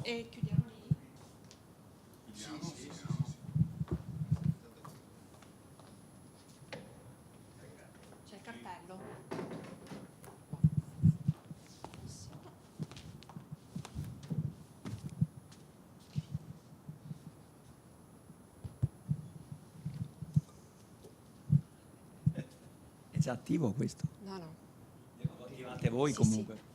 e chiudiamo lì. C'è il cartello. È già attivo questo? No, no. Lo attivate voi Sì, comunque. sì.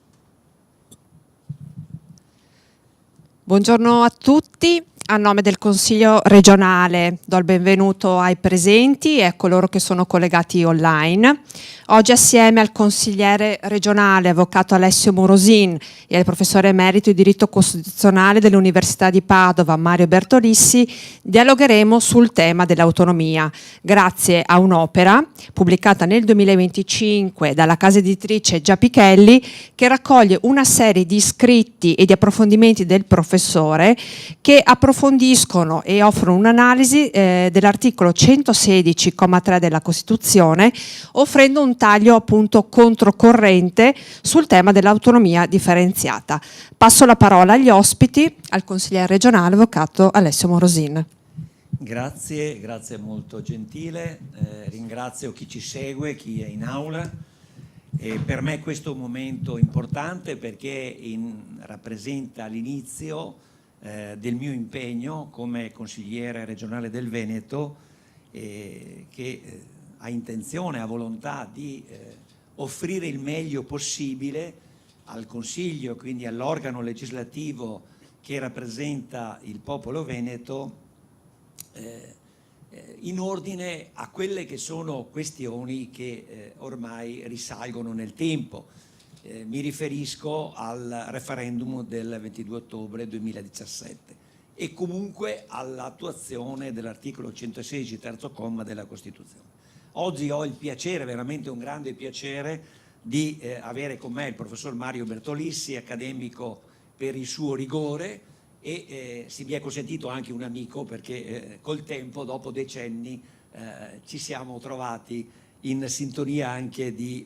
Buongiorno a tutti. A nome del Consiglio regionale do il benvenuto ai presenti e a coloro che sono collegati online. Oggi assieme al consigliere regionale, avvocato Alessio Morosin, e al professore emerito di diritto costituzionale dell'Università di Padova, Mario Bertolissi, dialogheremo sul tema dell'autonomia, grazie a un'opera pubblicata nel 2025 dalla casa editrice Giapichelli, che raccoglie una serie di scritti e di approfondimenti del professore che approfondiscono e offrono un'analisi dell'articolo 116,3 della Costituzione, offrendo un taglio appunto controcorrente sul tema dell'autonomia differenziata. Passo la parola agli ospiti, al consigliere regionale, avvocato Alessio Morosin. Grazie, grazie molto gentile. Ringrazio chi ci segue, chi è in aula. Per me questo è un momento importante perché rappresenta l'inizio del mio impegno come consigliere regionale del Veneto, che ha intenzione, ha volontà di offrire il meglio possibile al Consiglio, quindi all'organo legislativo che rappresenta il popolo veneto, in ordine a quelle che sono questioni che ormai risalgono nel tempo. Mi riferisco al referendum del 22 ottobre 2017 e comunque all'attuazione dell'articolo 116, terzo comma della Costituzione. Oggi ho il piacere, veramente un grande piacere, di avere con me il professor Mario Bertolissi, accademico per il suo rigore, e si mi è consentito anche un amico perché col tempo, dopo decenni, ci siamo trovati in sintonia anche di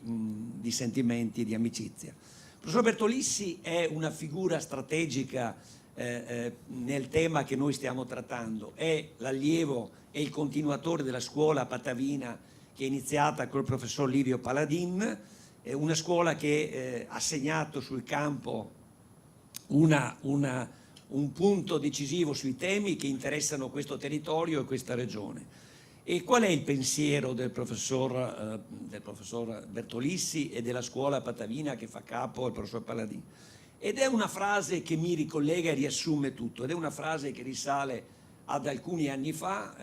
sentimenti di amicizia. Il professor Bertolissi è una figura strategica nel tema che noi stiamo trattando, è l'allievo e il continuatore della scuola patavina che è iniziata col professor Livio Paladin, una scuola che ha segnato sul campo un punto decisivo sui temi che interessano questo territorio e questa regione. E qual è il pensiero del professor Bertolissi e della scuola patavina che fa capo al professor Paladin? Ed è una frase che mi ricollega e riassume tutto, ed è una frase che risale ad alcuni anni fa,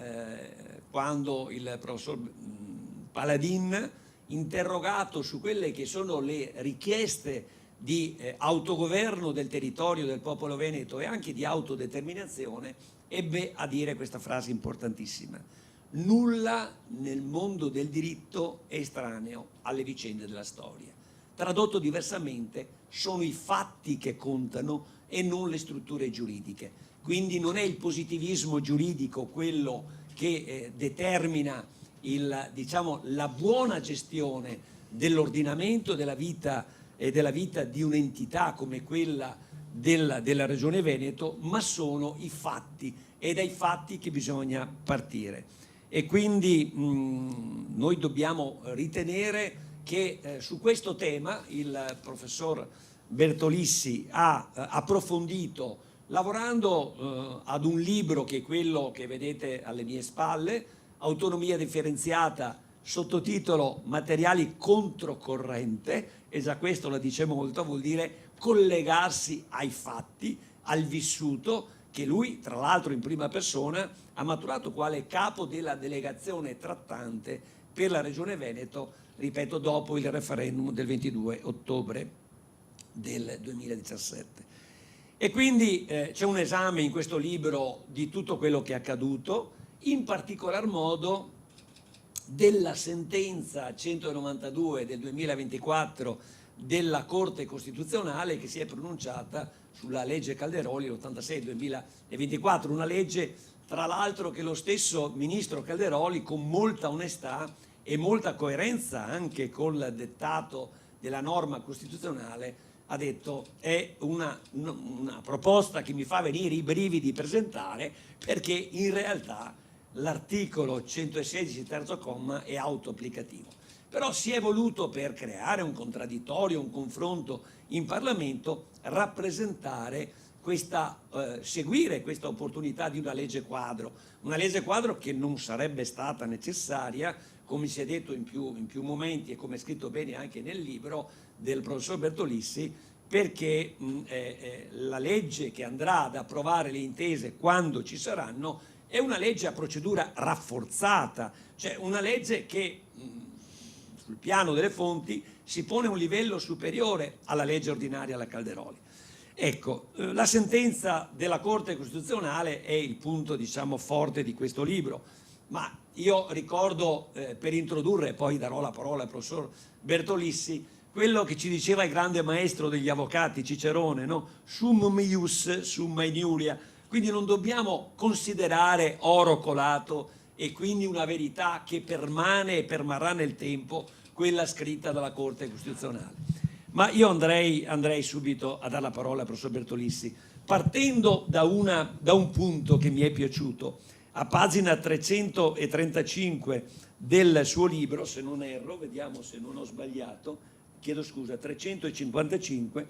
quando il professor Paladin, interrogato su quelle che sono le richieste di autogoverno del territorio del popolo veneto e anche di autodeterminazione, ebbe a dire questa frase importantissima: nulla nel mondo del diritto è estraneo alle vicende della storia. Tradotto diversamente, sono i fatti che contano e non le strutture giuridiche. Quindi non è il positivismo giuridico quello che determina la buona gestione dell'ordinamento della vita e della vita di un'entità come quella della Regione Veneto, ma sono i fatti, è dai fatti che bisogna partire. E quindi noi dobbiamo ritenere che su questo tema il professor Bertolissi ha approfondito, lavorando ad un libro che è quello che vedete alle mie spalle, Autonomia differenziata, sottotitolo Materiali controcorrente, e già questo la dice molto, vuol dire collegarsi ai fatti, al vissuto, che lui tra l'altro in prima persona ha maturato quale capo della delegazione trattante per la Regione Veneto, ripeto, dopo il referendum del 22 ottobre del 2017. E quindi c'è un esame in questo libro di tutto quello che è accaduto, in particolar modo della sentenza 192 del 2024 della Corte Costituzionale che si è pronunciata sulla legge Calderoli, l'86 2024, una legge tra l'altro che lo stesso ministro Calderoli, con molta onestà e molta coerenza anche col dettato della norma costituzionale, ha detto è una proposta che mi fa venire i brividi presentare, perché in realtà l'articolo 116 terzo comma è autoapplicativo. Però si è voluto, per creare un contraddittorio, un confronto in Parlamento, seguire questa opportunità di una legge quadro che non sarebbe stata necessaria, come si è detto in più momenti e come è scritto bene anche nel libro del professor Bertolissi, perché la legge che andrà ad approvare le intese quando ci saranno è una legge a procedura rafforzata, cioè una legge che sul piano delle fonti si pone a un livello superiore alla legge ordinaria alla Calderoli. Ecco, la sentenza della Corte Costituzionale è il punto, diciamo, forte di questo libro, ma io ricordo, per introdurre, poi darò la parola al professor Bertolissi, quello che ci diceva il grande maestro degli avvocati Cicerone, no? Sum ius, summa iniuria. Quindi non dobbiamo considerare oro colato e quindi una verità che permane e permarrà nel tempo, quella scritta dalla Corte Costituzionale. Ma io andrei subito a dare la parola al professor Bertolissi, partendo da un punto che mi è piaciuto. A pagina 335 del suo libro, se non erro, vediamo se non ho sbagliato, chiedo scusa, 355,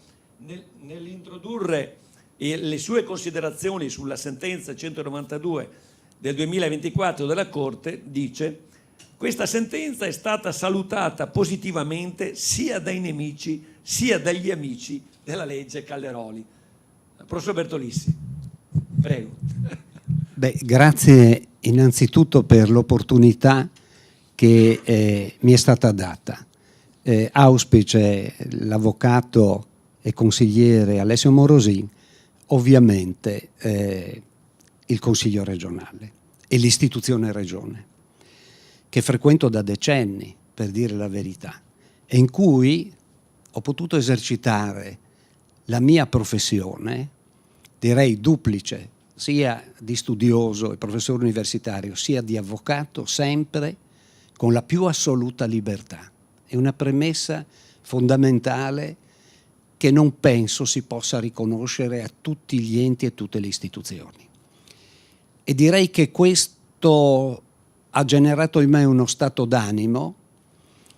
nell'introdurre le sue considerazioni sulla sentenza 192 del 2024 della Corte, dice: questa sentenza è stata salutata positivamente sia dai nemici sia dagli amici della legge Calderoli. Professor Bertolissi, prego. Beh, grazie innanzitutto per l'opportunità che mi è stata data. Auspice l'avvocato e consigliere Alessio Morosin, ovviamente il Consiglio regionale e l'istituzione Regione, che frequento da decenni, per dire la verità, e in cui ho potuto esercitare la mia professione, direi duplice, sia di studioso e professore universitario, sia di avvocato, sempre con la più assoluta libertà. È una premessa fondamentale che non penso si possa riconoscere a tutti gli enti e tutte le istituzioni. E direi che questo ha generato in me uno stato d'animo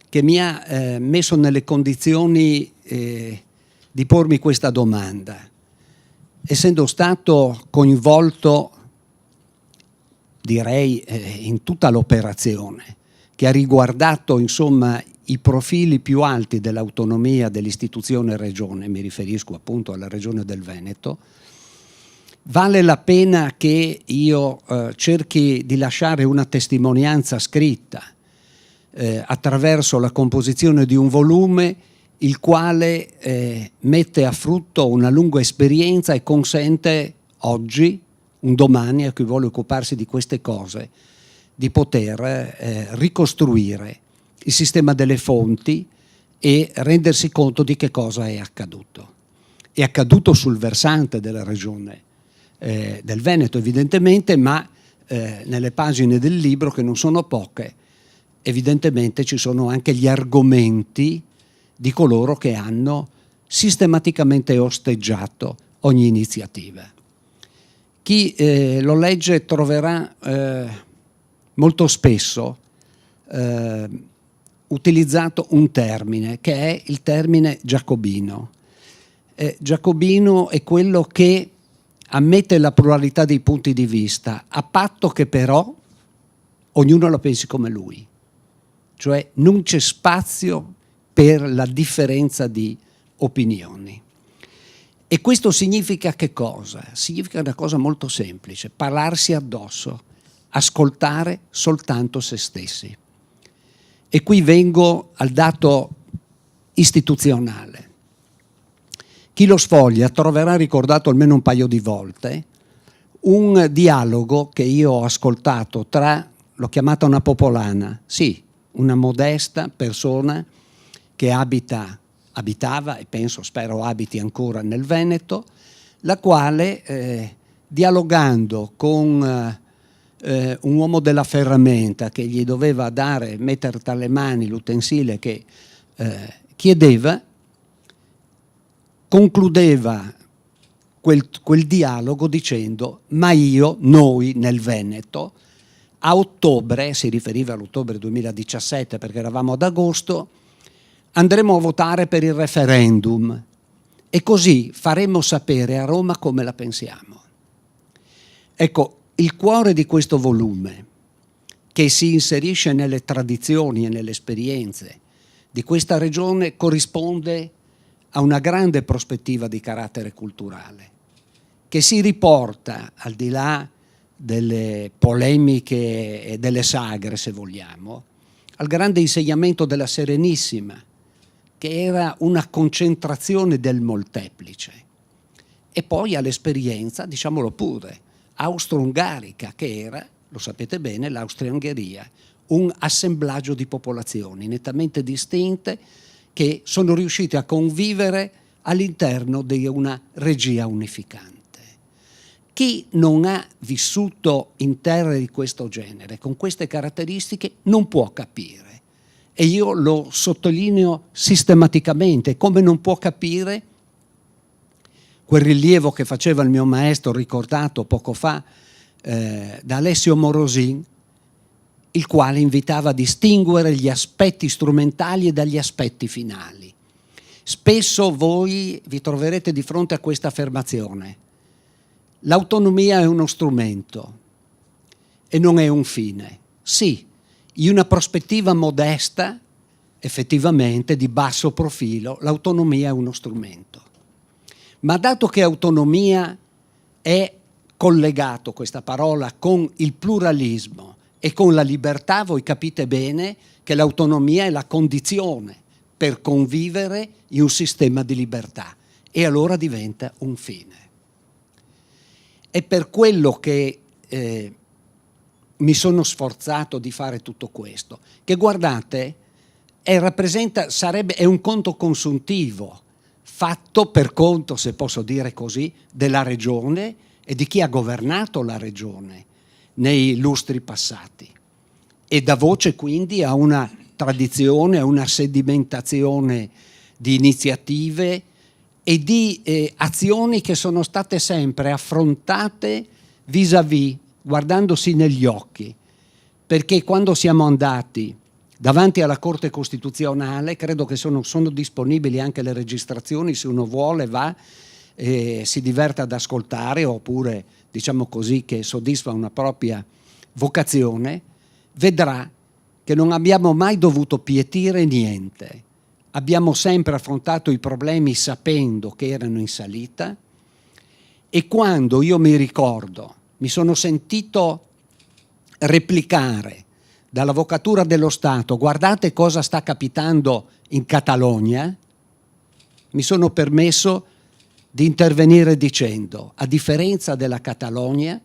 che mi ha messo nelle condizioni di pormi questa domanda. Essendo stato coinvolto, direi, in tutta l'operazione, che ha riguardato, insomma, i profili più alti dell'autonomia dell'istituzione Regione, mi riferisco appunto alla Regione del Veneto, vale la pena che io cerchi di lasciare una testimonianza scritta attraverso la composizione di un volume, il quale mette a frutto una lunga esperienza e consente oggi, un domani, a chi vuole occuparsi di queste cose, di poter ricostruire il sistema delle fonti e rendersi conto di che cosa è accaduto. È accaduto sul versante della Regione del Veneto, evidentemente, ma nelle pagine del libro, che non sono poche, evidentemente ci sono anche gli argomenti di coloro che hanno sistematicamente osteggiato ogni iniziativa. Chi lo legge troverà molto spesso utilizzato un termine, che è il termine giacobino. Giacobino è quello che ammette la pluralità dei punti di vista, a patto che però ognuno la pensi come lui. Cioè non c'è spazio per la differenza di opinioni. E questo significa che cosa? Significa una cosa molto semplice: parlarsi addosso, ascoltare soltanto se stessi. E qui vengo al dato istituzionale. Chi lo sfoglia troverà ricordato almeno un paio di volte un dialogo che io ho ascoltato tra, l'ho chiamata una popolana, sì, una modesta persona che abitava, e penso, spero abiti ancora nel Veneto, la quale dialogando con un uomo della ferramenta che gli doveva mettere tra le mani l'utensile che chiedeva, concludeva quel dialogo dicendo: ma noi nel Veneto, a ottobre, si riferiva all'ottobre 2017 perché eravamo ad agosto, andremo a votare per il referendum e così faremo sapere a Roma come la pensiamo. Ecco, il cuore di questo volume, che si inserisce nelle tradizioni e nelle esperienze di questa regione, corrisponde a una grande prospettiva di carattere culturale, che si riporta, al di là delle polemiche e delle sagre, se vogliamo, al grande insegnamento della Serenissima, che era una concentrazione del molteplice, e poi all'esperienza, diciamolo pure, austro-ungarica, che era, lo sapete bene, l'Austria-Ungheria, un assemblaggio di popolazioni nettamente distinte che sono riuscite a convivere all'interno di una regia unificante. Chi non ha vissuto in terre di questo genere, con queste caratteristiche, non può capire. E io lo sottolineo sistematicamente, come non può capire quel rilievo che faceva il mio maestro, ricordato poco fa da Alessio Morosin, il quale invitava a distinguere gli aspetti strumentali dagli aspetti finali. Spesso voi vi troverete di fronte a questa affermazione: l'autonomia è uno strumento e non è un fine. Sì, in una prospettiva modesta, effettivamente di basso profilo, l'autonomia è uno strumento. Ma dato che autonomia è collegato, questa parola, con il pluralismo e con la libertà, voi capite bene che l'autonomia è la condizione per convivere in un sistema di libertà, e allora diventa un fine. È per quello che mi sono sforzato di fare tutto questo, che guardate, è un conto consuntivo, fatto per conto, se posso dire così, della regione e di chi ha governato la regione nei lustri passati, e dà voce quindi a una tradizione, a una sedimentazione di iniziative e di azioni che sono state sempre affrontate vis-à-vis, guardandosi negli occhi, perché quando siamo andati davanti alla Corte Costituzionale, credo che sono disponibili anche le registrazioni, se uno vuole va e si diverte ad ascoltare, oppure diciamo così che soddisfa una propria vocazione, vedrà che non abbiamo mai dovuto pietire niente, abbiamo sempre affrontato i problemi sapendo che erano in salita, e quando io mi ricordo, mi sono sentito replicare dall'Avvocatura dello Stato: guardate cosa sta capitando in Catalogna, mi sono permesso di intervenire dicendo: a differenza della Catalogna,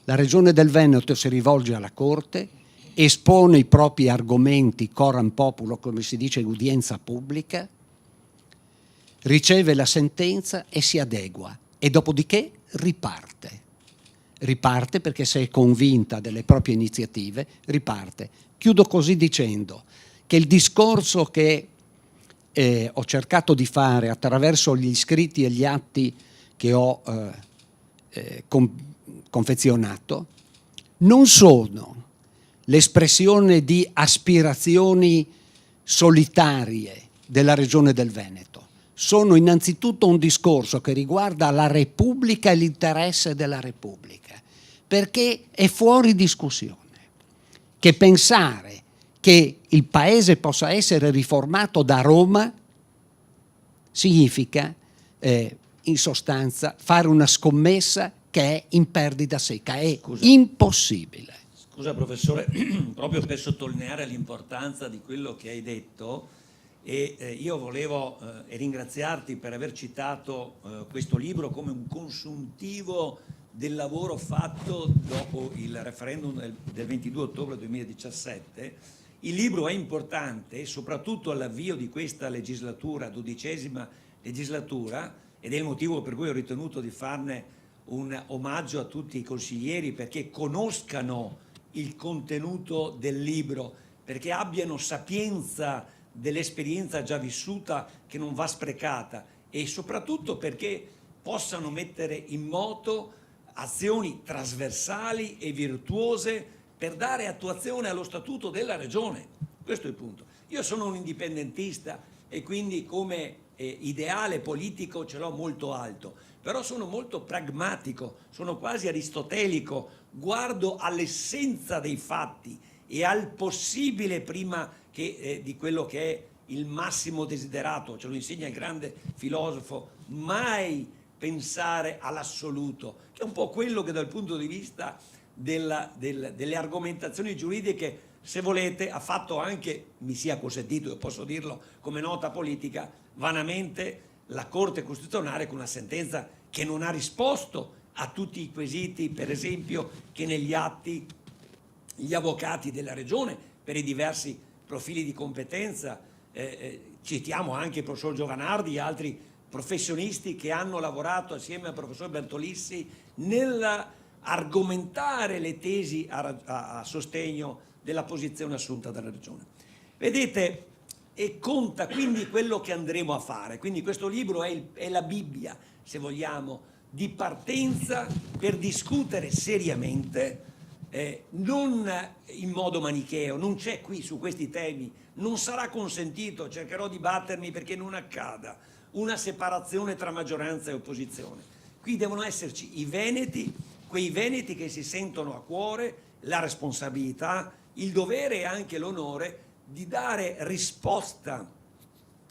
la Regione del Veneto si rivolge alla Corte, espone i propri argomenti coram populo, come si dice in udienza pubblica, riceve la sentenza e si adegua, e dopodiché riparte. Riparte perché se è convinta delle proprie iniziative, riparte. Chiudo così dicendo che il discorso che ho cercato di fare attraverso gli scritti e gli atti che ho confezionato non sono l'espressione di aspirazioni solitarie della Regione del Veneto, sono innanzitutto un discorso che riguarda la Repubblica e l'interesse della Repubblica, perché è fuori discussione che pensare che il Paese possa essere riformato da Roma significa in sostanza fare una scommessa che è in perdita secca, è impossibile. Scusa professore, proprio per sottolineare l'importanza di quello che hai detto, io volevo ringraziarti per aver citato questo libro come un consuntivo del lavoro fatto dopo il referendum del 22 ottobre 2017. Il libro è importante soprattutto all'avvio di questa legislatura, 12ª legislatura, ed è il motivo per cui ho ritenuto di farne un omaggio a tutti i consiglieri, perché conoscano il contenuto del libro, perché abbiano sapienza dell'esperienza già vissuta che non va sprecata, e soprattutto perché possano mettere in moto azioni trasversali e virtuose per dare attuazione allo statuto della regione. Questo è il punto. Io sono un indipendentista e quindi come ideale politico ce l'ho molto alto, però sono molto pragmatico, sono quasi aristotelico, guardo all'essenza dei fatti e al possibile prima che di quello che è il massimo desiderato, ce lo insegna il grande filosofo, mai pensare all'assoluto, che è un po' quello che dal punto di vista delle argomentazioni giuridiche, se volete, ha fatto anche, mi sia consentito, io posso dirlo come nota politica, vanamente la Corte Costituzionale con una sentenza che non ha risposto a tutti i quesiti, per esempio, che negli atti gli avvocati della Regione, per i diversi profili di competenza, citiamo anche il professor Giovanardi e altri professionisti che hanno lavorato assieme al professor Bertolissi nell'argomentare le tesi a sostegno della posizione assunta dalla Regione. Vedete, e conta quindi quello che andremo a fare. Quindi questo libro è la Bibbia, se vogliamo, di partenza per discutere seriamente, non in modo manicheo, non c'è qui su questi temi, non sarà consentito, cercherò di battermi perché non accada una separazione tra maggioranza e opposizione. Qui devono esserci i veneti, quei veneti che si sentono a cuore la responsabilità, il dovere e anche l'onore di dare risposta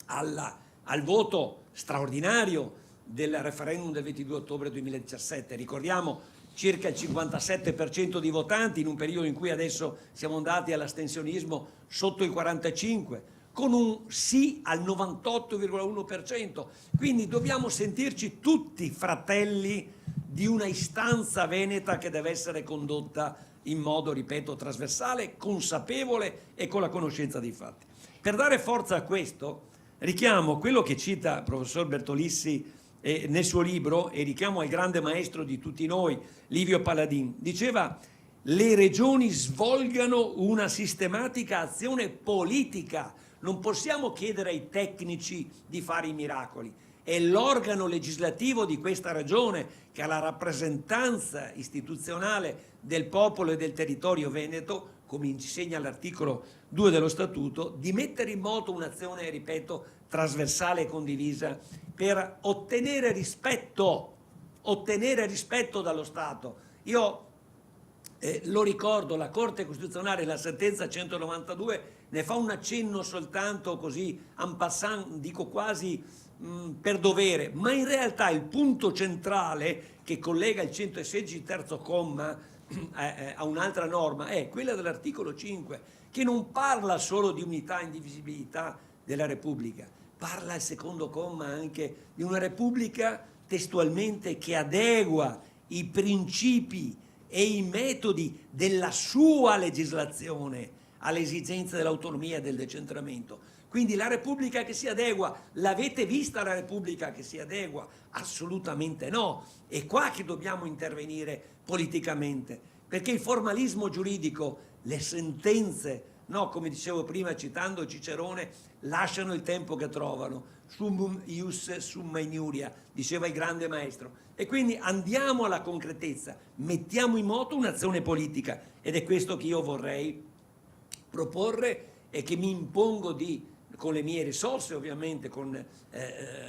al voto straordinario del referendum del 22 ottobre 2017. Ricordiamo circa il 57% di votanti in un periodo in cui adesso siamo andati all'astensionismo sotto il 45%, con un sì al 98,1%. Quindi dobbiamo sentirci tutti fratelli di una istanza veneta che deve essere condotta in modo, ripeto, trasversale, consapevole e con la conoscenza dei fatti. Per dare forza a questo, richiamo quello che cita il professor Bertolissi nel suo libro e richiamo al grande maestro di tutti noi, Livio Paladin. Diceva: le regioni svolgano una sistematica azione politica, non possiamo chiedere ai tecnici di fare i miracoli. È l'organo legislativo di questa regione che ha la rappresentanza istituzionale del popolo e del territorio veneto, come insegna l'articolo 2 dello Statuto, di mettere in moto un'azione, ripeto, trasversale e condivisa per ottenere rispetto dallo Stato. Io lo ricordo, la Corte Costituzionale, la sentenza 192, ne fa un accenno soltanto così, en passant, dico quasi per dovere, ma in realtà il punto centrale che collega il 116 terzo comma a un'altra norma è quella dell'articolo 5, che non parla solo di unità e indivisibilità della Repubblica, parla il secondo comma anche di una Repubblica testualmente che adegua i principi e i metodi della sua legislazione alle esigenze dell'autonomia e del decentramento. Quindi la Repubblica che si adegua, l'avete vista la Repubblica che si adegua? Assolutamente no. È qua che dobbiamo intervenire politicamente, perché il formalismo giuridico, le sentenze, no, come dicevo prima citando Cicerone, lasciano il tempo che trovano. Summum ius summa iniuria, diceva il grande maestro. E quindi andiamo alla concretezza, mettiamo in moto un'azione politica, ed è questo che io vorrei proporre e che mi impongo con le mie risorse, ovviamente, con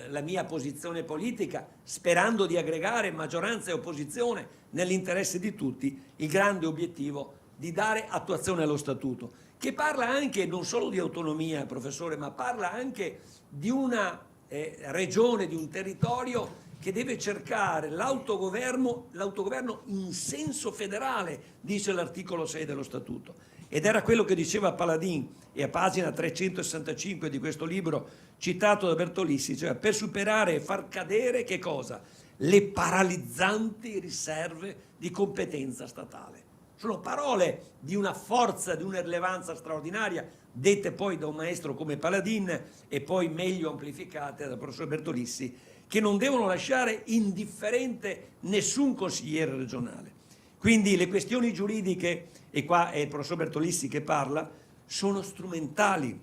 la mia posizione politica, sperando di aggregare maggioranza e opposizione nell'interesse di tutti, il grande obiettivo di dare attuazione allo Statuto, che parla anche non solo di autonomia, professore, ma parla anche di una regione, di un territorio che deve cercare l'autogoverno in senso federale, dice l'articolo 6 dello Statuto. Ed era quello che diceva Paladin, e a pagina 365 di questo libro citato da Bertolissi, cioè per superare e far cadere che cosa? Le paralizzanti riserve di competenza statale. Sono parole di una forza, di una rilevanza straordinaria, dette poi da un maestro come Paladin e poi meglio amplificate dal professor Bertolissi, che non devono lasciare indifferente nessun consigliere regionale. Quindi le questioni giuridiche, e qua è il professor Bertolissi che parla, sono strumentali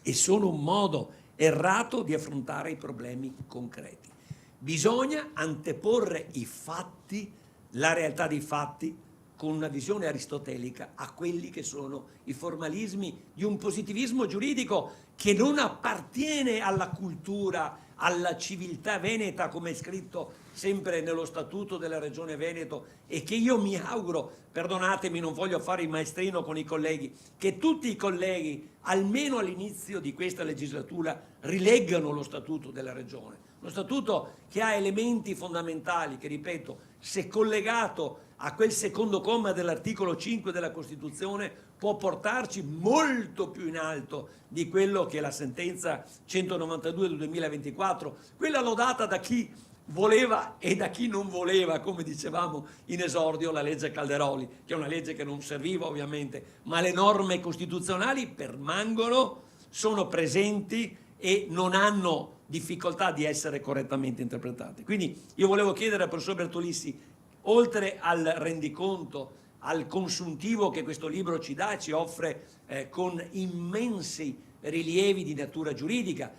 e sono un modo errato di affrontare i problemi concreti. Bisogna anteporre i fatti, la realtà dei fatti, con una visione aristotelica a quelli che sono i formalismi di un positivismo giuridico che non appartiene alla cultura, alla civiltà veneta, come è scritto sempre nello Statuto della Regione Veneto, e che io mi auguro, perdonatemi, non voglio fare il maestrino con i colleghi, che tutti i colleghi, almeno all'inizio di questa legislatura, rileggano lo Statuto della Regione. Uno Statuto che ha elementi fondamentali, che ripeto, se collegato a quel secondo comma dell'articolo 5 della Costituzione, può portarci molto più in alto di quello che è la sentenza 192 del 2024, quella lodata da chi voleva e da chi non voleva, come dicevamo in esordio, la legge Calderoli, che è una legge che non serviva ovviamente, ma le norme costituzionali permangono, sono presenti e non hanno difficoltà di essere correttamente interpretate. Quindi io volevo chiedere al professor Bertolissi, oltre al rendiconto, al consuntivo che questo libro ci dà e ci offre con immensi rilievi di natura giuridica,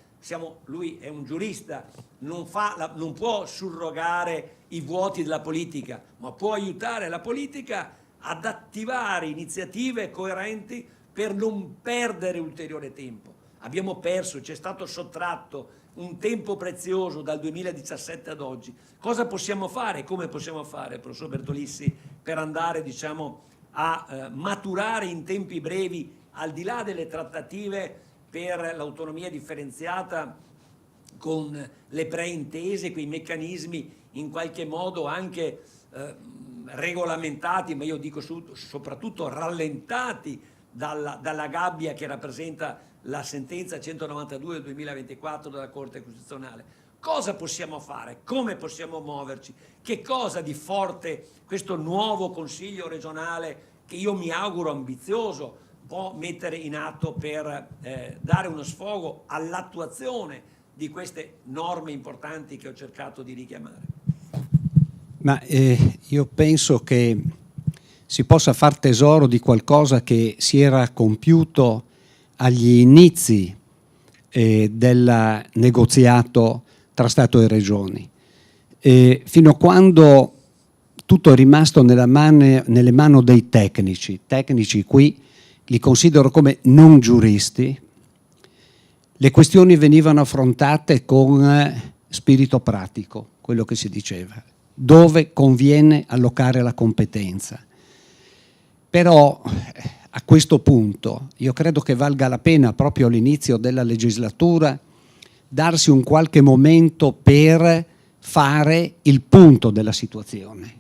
lui è un giurista, non può surrogare i vuoti della politica, ma può aiutare la politica ad attivare iniziative coerenti per non perdere ulteriore tempo. Abbiamo perso, ci è stato sottratto un tempo prezioso dal 2017 ad oggi. Cosa possiamo fare? Come possiamo fare, professor Bertolissi, per andare, diciamo, a maturare in tempi brevi, al di là delle trattative per l'autonomia differenziata, con le preintese, quei meccanismi in qualche modo anche regolamentati, ma io dico soprattutto rallentati dalla gabbia che rappresenta la sentenza 192 del 2024 della Corte Costituzionale. Cosa possiamo fare? Come possiamo muoverci? Che cosa di forte questo nuovo Consiglio regionale, che io mi auguro ambizioso, può mettere in atto per dare uno sfogo all'attuazione di queste norme importanti che ho cercato di richiamare? Ma io penso che si possa far tesoro di qualcosa che si era compiuto agli inizi del negoziato tra Stato e Regioni. Fino a quando tutto è rimasto nelle mani dei tecnici qui li considero come non giuristi, le questioni venivano affrontate con spirito pratico, quello che si diceva, dove conviene allocare la competenza. Però a questo punto io credo che valga la pena, proprio all'inizio della legislatura, darsi un qualche momento per fare il punto della situazione,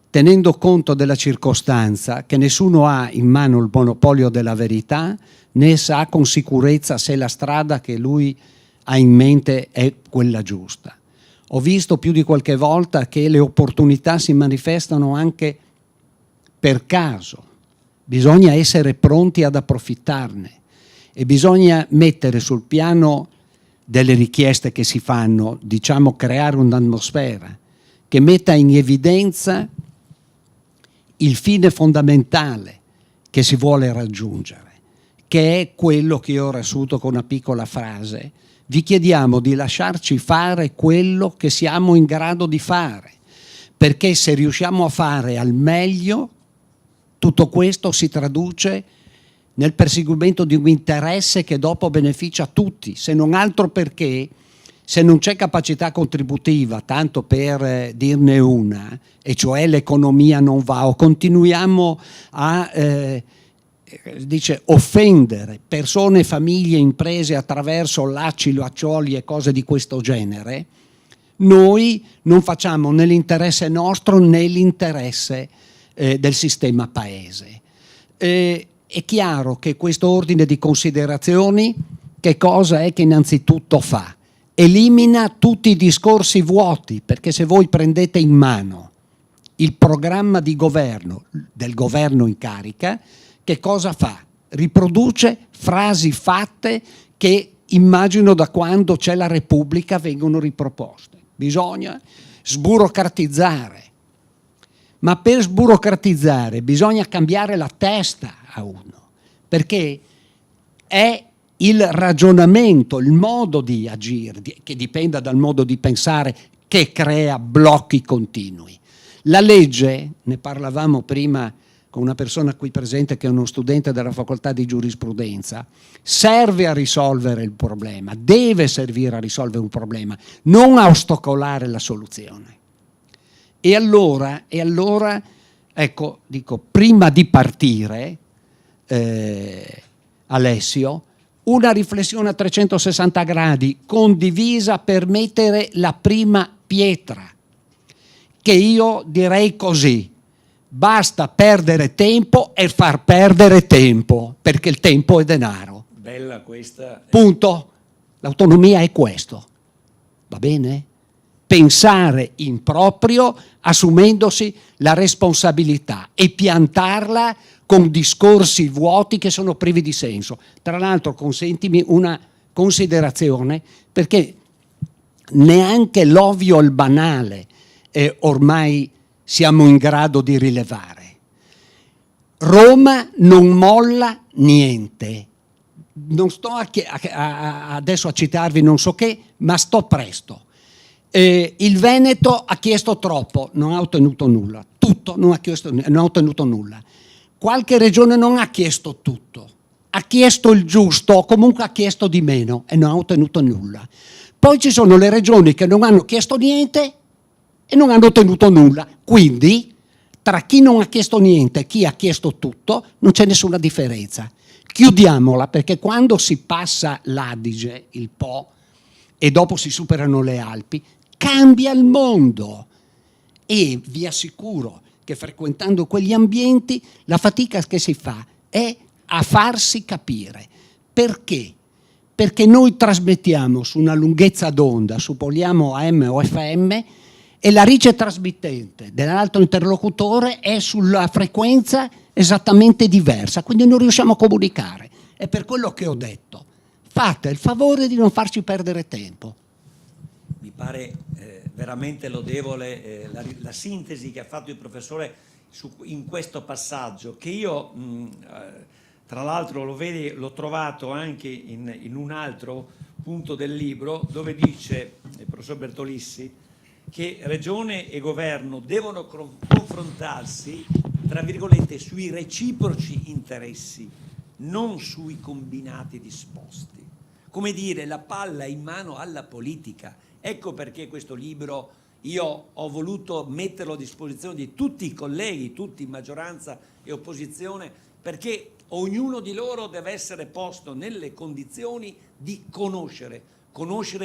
tenendo conto della circostanza che nessuno ha in mano il monopolio della verità, né sa con sicurezza se la strada che lui ha in mente è quella giusta. Ho visto più di qualche volta che le opportunità si manifestano anche per caso. Bisogna essere pronti ad approfittarne e bisogna mettere sul piano delle richieste che si fanno, diciamo, creare un'atmosfera che metta in evidenza il fine fondamentale che si vuole raggiungere, che è quello che io ho riassunto con una piccola frase: vi chiediamo di lasciarci fare quello che siamo in grado di fare, perché se riusciamo a fare al meglio, tutto questo si traduce nel perseguimento di un interesse che dopo beneficia tutti, se non altro perché se non c'è capacità contributiva, tanto per dirne una, e cioè l'economia non va, o continuiamo a offendere persone, famiglie, imprese attraverso lacci, laccioli e cose di questo genere, noi non facciamo né l'interesse nostro né l'interesse del sistema paese. È chiaro che questo ordine di considerazioni che cosa è che innanzitutto fa? Elimina tutti i discorsi vuoti, perché se voi prendete in mano il programma di governo del governo in carica, che cosa fa? Riproduce frasi fatte che immagino da quando c'è la Repubblica vengono riproposte. Bisogna sburocratizzare, ma per sburocratizzare bisogna cambiare la testa a uno, perché è il ragionamento, il modo di agire, che dipenda dal modo di pensare, che crea blocchi continui. La legge, ne parlavamo prima con una persona qui presente che è uno studente della facoltà di giurisprudenza, serve a risolvere il problema, deve servire a risolvere un problema, non a ostacolare la soluzione. E allora ecco, dico, prima di partire, Alessio, una riflessione a 360 gradi condivisa per mettere la prima pietra, che io direi così: basta perdere tempo e far perdere tempo, perché il tempo è denaro. Bella questa. Punto. L'autonomia è questo. Va bene? Pensare in proprio, assumendosi la responsabilità e piantarla con discorsi vuoti che sono privi di senso. Tra l'altro, consentimi una considerazione, perché neanche l'ovvio e il banale ormai siamo in grado di rilevare. Roma non molla niente. Non sto adesso a citarvi non so che, ma sto presto. Il Veneto ha chiesto troppo, non ha ottenuto nulla. Tutto non ha ottenuto nulla. Qualche regione non ha chiesto tutto, ha chiesto il giusto, comunque ha chiesto di meno e non ha ottenuto nulla. Poi ci sono le regioni che non hanno chiesto niente e non hanno ottenuto nulla. Quindi, tra chi non ha chiesto niente e chi ha chiesto tutto, non c'è nessuna differenza. Chiudiamola, perché quando si passa l'Adige, il Po, e dopo si superano le Alpi, cambia il mondo. E vi assicuro che frequentando quegli ambienti la fatica che si fa è a farsi capire. Perché? Perché noi trasmettiamo su una lunghezza d'onda, supponiamo AM o FM, e la ricetta trasmittente dell'altro interlocutore è sulla frequenza esattamente diversa, quindi non riusciamo a comunicare. È per quello che ho detto: fate il favore di non farci perdere tempo. Mi pare veramente lodevole la sintesi che ha fatto il professore in questo passaggio, che io tra l'altro l'ho trovato anche in un altro punto del libro, dove dice il professor Bertolissi che Regione e Governo devono confrontarsi, tra virgolette, sui reciproci interessi, non sui combinati disposti. Come dire, la palla è in mano alla politica. Ecco perché questo libro io ho voluto metterlo a disposizione di tutti i colleghi, tutti, maggioranza e opposizione, perché ognuno di loro deve essere posto nelle condizioni di conoscere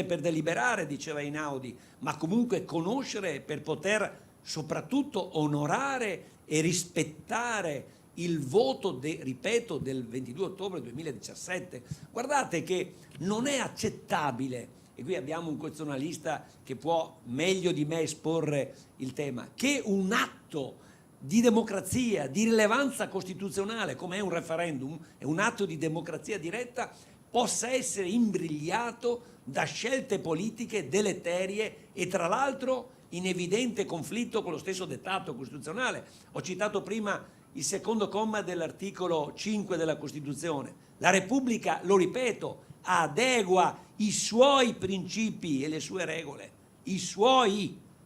per deliberare, diceva Einaudi, ma comunque conoscere per poter soprattutto onorare e rispettare il voto, ripeto, del 22 ottobre 2017. Guardate che non è accettabile, e qui abbiamo un costituzionalista che può meglio di me esporre il tema, che un atto di democrazia, di rilevanza costituzionale, come è un referendum, è un atto di democrazia diretta, possa essere imbrigliato da scelte politiche deleterie e tra l'altro in evidente conflitto con lo stesso dettato costituzionale. Ho citato prima il secondo comma dell'articolo 5 della Costituzione. La Repubblica, lo ripeto, adegua i suoi principi e le sue regole,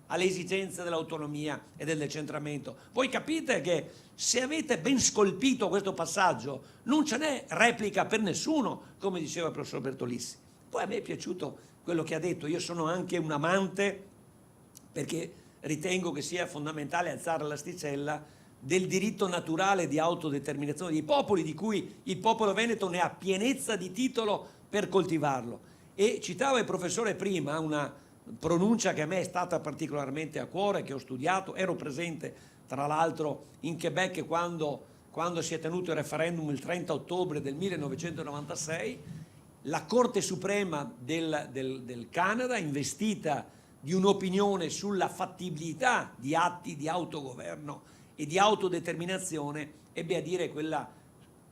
alle esigenze dell'autonomia e del decentramento. Voi capite che se avete ben scolpito questo passaggio non ce n'è replica per nessuno, come diceva il professor Bertolissi. Poi a me è piaciuto quello che ha detto. Io sono anche un amante, perché ritengo che sia fondamentale alzare l'asticella, del diritto naturale di autodeterminazione dei popoli, di cui il popolo veneto ne ha pienezza di titolo per coltivarlo. E citava il professore prima una pronuncia che a me è stata particolarmente a cuore, che ho studiato, ero presente tra l'altro in Quebec quando si è tenuto il referendum il 30 ottobre del 1996, la Corte Suprema del Canada, investita di un'opinione sulla fattibilità di atti di autogoverno e di autodeterminazione, ebbe a dire quella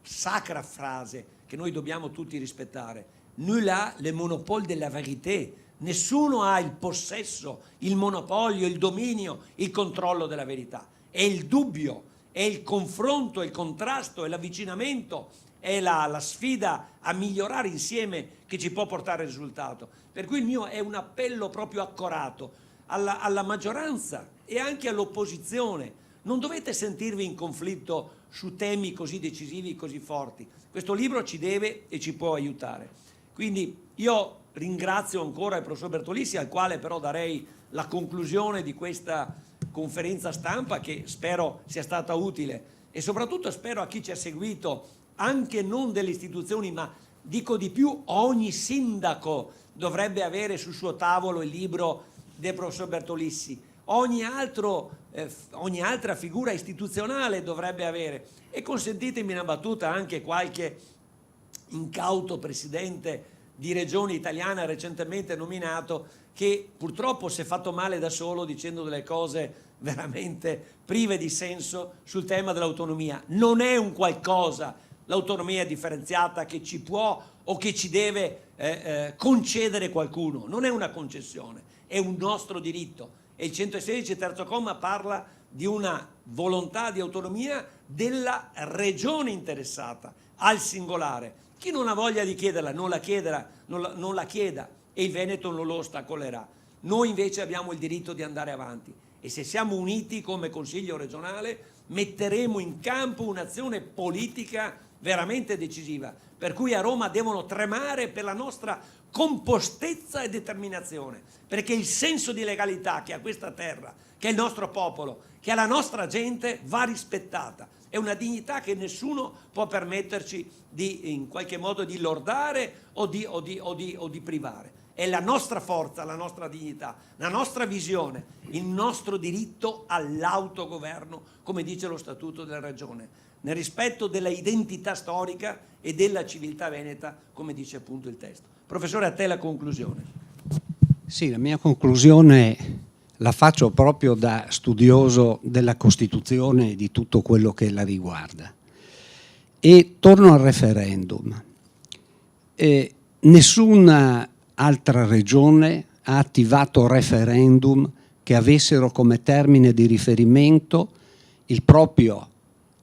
sacra frase che noi dobbiamo tutti rispettare: nul a le monopole de la vérité. Nessuno ha il possesso, il monopolio, il dominio, il controllo della verità. È il dubbio, è il confronto, è il contrasto, è l'avvicinamento, è la sfida a migliorare insieme che ci può portare al risultato. Per cui il mio è un appello proprio accorato alla maggioranza e anche all'opposizione. Non dovete sentirvi in conflitto su temi così decisivi, così forti. Questo libro ci deve e ci può aiutare. Quindi io ringrazio ancora il professor Bertolissi, al quale però darei la conclusione di questa conferenza stampa, che spero sia stata utile, e soprattutto spero a chi ci ha seguito, anche non delle istituzioni, ma dico di più, ogni sindaco dovrebbe avere sul suo tavolo il libro del professor Bertolissi, ogni altra figura istituzionale dovrebbe avere, e consentitemi una battuta, anche qualche incauto presidente di regione italiana recentemente nominato, che purtroppo si è fatto male da solo dicendo delle cose veramente prive di senso sul tema dell'autonomia. Non è un qualcosa, l'autonomia differenziata, che ci può o che ci deve concedere qualcuno. Non è una concessione, è un nostro diritto. E il 116, terzo comma, parla di una volontà di autonomia della regione interessata, al singolare. Chi non ha voglia di chiederla, non la chieda, e il Veneto non lo ostacolerà. Noi invece abbiamo il diritto di andare avanti, e se siamo uniti come Consiglio regionale metteremo in campo un'azione politica veramente decisiva, per cui a Roma devono tremare per la nostra compostezza e determinazione, perché il senso di legalità che ha questa terra, che è il nostro popolo, che ha la nostra gente, va rispettata. È una dignità che nessuno può permetterci di, in qualche modo, di lordare o di privare. È la nostra forza, la nostra dignità, la nostra visione, il nostro diritto all'autogoverno, come dice lo Statuto della Regione, nel rispetto della identità storica e della civiltà veneta, come dice appunto il testo. Professore, a te la conclusione. Sì, la mia conclusione la faccio proprio da studioso della Costituzione e di tutto quello che la riguarda. E torno al referendum. Nessuna altra regione ha attivato referendum che avessero come termine di riferimento il proprio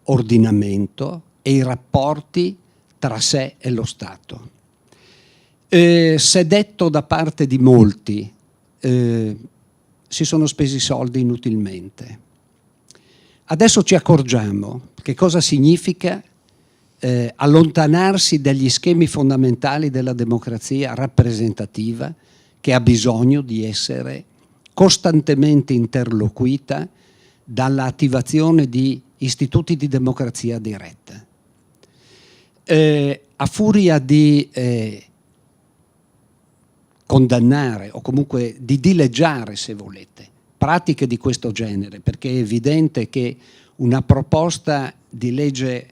ordinamento e i rapporti tra sé e lo Stato. Si è detto da parte di molti, si sono spesi soldi inutilmente. Adesso ci accorgiamo che cosa significa allontanarsi dagli schemi fondamentali della democrazia rappresentativa, che ha bisogno di essere costantemente interloquita dall'attivazione di istituti di democrazia diretta. A furia di condannare o comunque di dileggiare, se volete, pratiche di questo genere, perché è evidente che una proposta di legge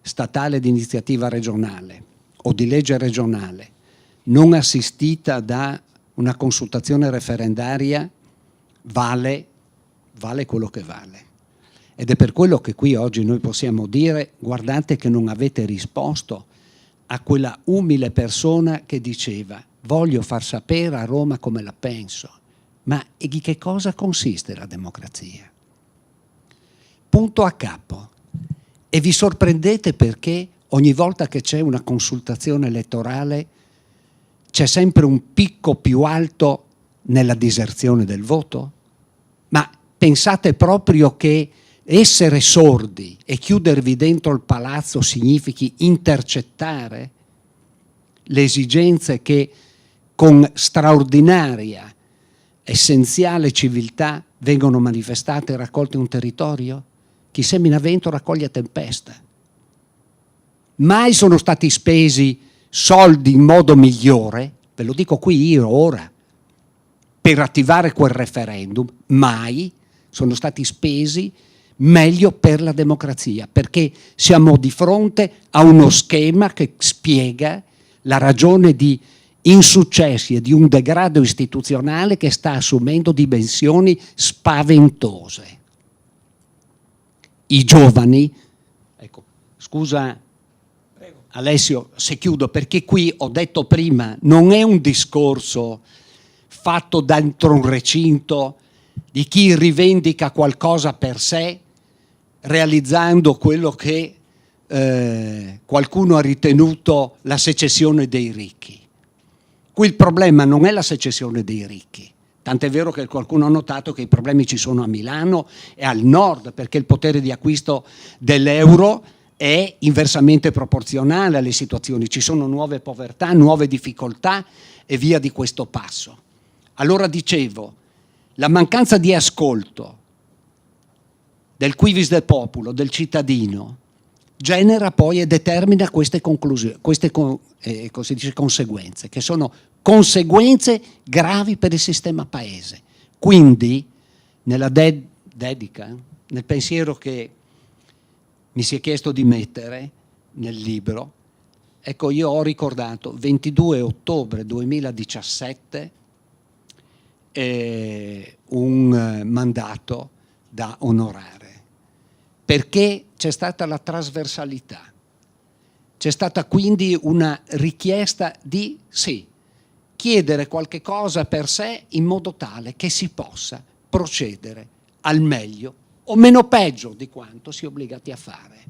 statale di iniziativa regionale o di legge regionale non assistita da una consultazione referendaria vale quello che vale. Ed è per quello che qui oggi noi possiamo dire: guardate che non avete risposto a quella umile persona che diceva: voglio far sapere a Roma come la penso. Ma di che cosa consiste la democrazia? Punto a capo. E vi sorprendete perché ogni volta che c'è una consultazione elettorale c'è sempre un picco più alto nella diserzione del voto? Ma pensate proprio che essere sordi e chiudervi dentro il palazzo significhi intercettare le esigenze che con straordinaria, essenziale civiltà vengono manifestate e raccolte in un territorio? Chi semina vento raccoglie tempesta. Mai sono stati spesi soldi in modo migliore, ve lo dico qui io ora, per attivare quel referendum. Mai sono stati spesi meglio per la democrazia, perché siamo di fronte a uno schema che spiega la ragione di insuccessi e di un degrado istituzionale che sta assumendo dimensioni spaventose. I giovani, ecco, scusa Alessio se chiudo, perché qui ho detto prima, non è un discorso fatto dentro un recinto di chi rivendica qualcosa per sé, realizzando quello che qualcuno ha ritenuto la secessione dei ricchi. Qui il problema non è la secessione dei ricchi, tant'è vero che qualcuno ha notato che i problemi ci sono a Milano e al nord, perché il potere di acquisto dell'euro è inversamente proporzionale alle situazioni, ci sono nuove povertà, nuove difficoltà e via di questo passo. Allora dicevo, la mancanza di ascolto del quivis del popolo, del cittadino, genera poi e determina queste conclusioni, queste conseguenze, che sono conseguenze gravi per il sistema paese. Quindi, nella dedica, nel pensiero che mi si è chiesto di mettere nel libro, ecco, io ho ricordato 22 ottobre 2017 un mandato da onorare, perché c'è stata la trasversalità, c'è stata quindi una richiesta di chiedere qualche cosa per sé in modo tale che si possa procedere al meglio o meno peggio di quanto si è obbligati a fare.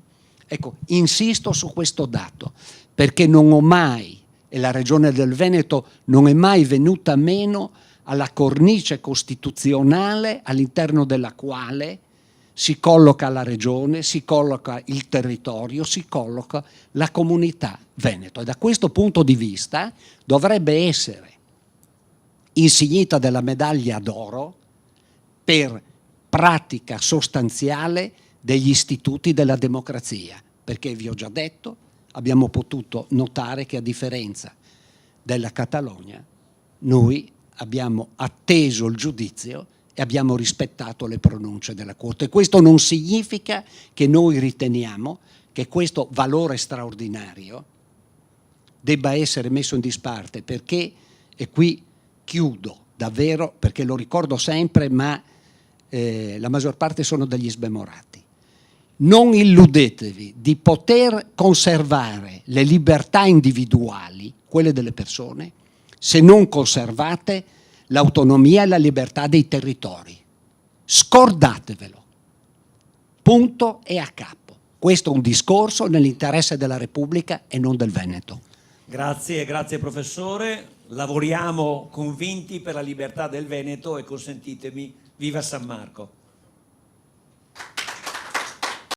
Ecco, insisto su questo dato, perché non ho mai, e la Regione del Veneto non è mai venuta meno alla cornice costituzionale all'interno della quale si colloca la regione, si colloca il territorio, si colloca la comunità veneto. E da questo punto di vista dovrebbe essere insignita della medaglia d'oro per pratica sostanziale degli istituti della democrazia, perché vi ho già detto, abbiamo potuto notare che a differenza della Catalogna, noi abbiamo atteso il giudizio e abbiamo rispettato le pronunce della Corte. Questo non significa che noi riteniamo che questo valore straordinario debba essere messo in disparte, perché, e qui chiudo davvero, perché lo ricordo sempre, ma la maggior parte sono degli smemorati. Non illudetevi di poter conservare le libertà individuali, quelle delle persone, se non conservate l'autonomia e la libertà dei territori. Scordatevelo. Punto e a capo. Questo è un discorso nell'interesse della Repubblica e non del Veneto. Grazie professore. Lavoriamo convinti per la libertà del Veneto e consentitemi, viva San Marco.